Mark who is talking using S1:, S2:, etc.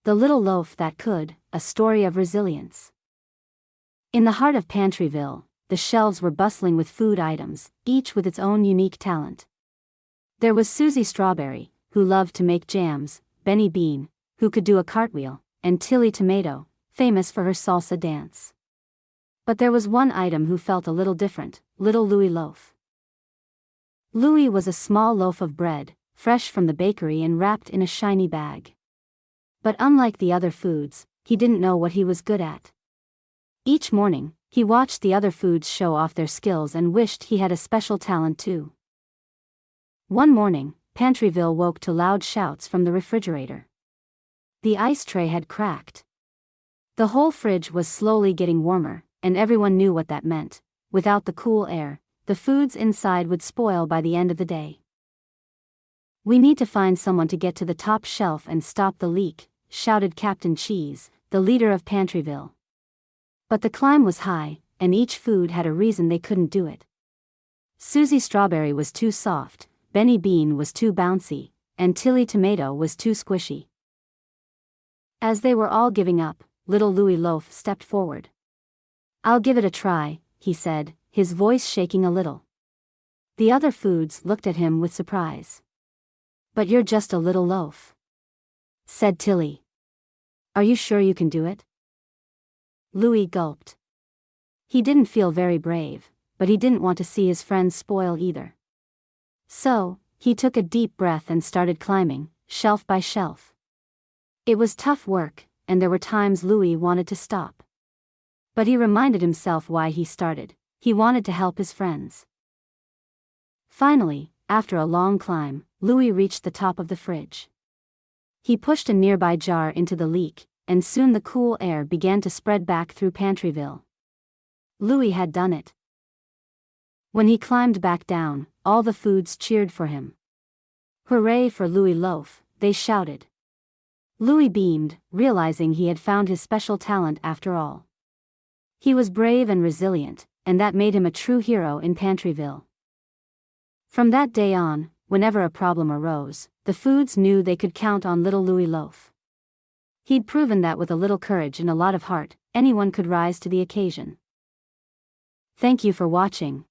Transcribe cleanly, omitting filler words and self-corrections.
S1: The Little Loaf That Could, a story of resilience. In the heart of Pantryville, the shelves were bustling with food items, each with its own unique talent. There was Susie Strawberry, who loved to make jams, Benny Bean, who could do a cartwheel, and Tilly Tomato, famous for her salsa dance. But there was one item who felt a little different, little Louie Loaf. Louie was a small loaf of bread, fresh from the bakery and wrapped in a shiny bag. But unlike the other foods, he didn't know what he was good at. Each morning, he watched the other foods show off their skills and wished he had a special talent too. One morning, Pantryville woke to loud shouts from the refrigerator. The ice tray had cracked. The whole fridge was slowly getting warmer, and everyone knew what that meant. Without the cool air, the foods inside would spoil by the end of the day. "We need to find someone to get to the top shelf and stop the leak," shouted Captain Cheese, the leader of Pantryville. But the climb was high, and each food had a reason they couldn't do it. Susie Strawberry was too soft, Benny Bean was too bouncy, and Tilly Tomato was too squishy. As they were all giving up, little Louie Loaf stepped forward. "I'll give it a try," he said, his voice shaking a little. The other foods looked at him with surprise. "But you're just a little loaf," said Tilly. "Are you sure you can do it?" Louie gulped. He didn't feel very brave, but he didn't want to see his friends spoil either. So, he took a deep breath and started climbing, shelf by shelf. It was tough work, and there were times Louie wanted to stop. But he reminded himself why he started. He wanted to help his friends. Finally, after a long climb, Louie reached the top of the fridge. He pushed a nearby jar into the leak, and soon the cool air began to spread back through Pantryville. Louie had done it. When he climbed back down, all the foods cheered for him. "Hooray for Louie Loaf," they shouted. Louie beamed, realizing he had found his special talent after all. He was brave and resilient, and that made him a true hero in Pantryville. From that day on, whenever a problem arose, the foods knew they could count on little Louie Loaf. He'd proven that with a little courage and a lot of heart, anyone could rise to the occasion. Thank you for watching.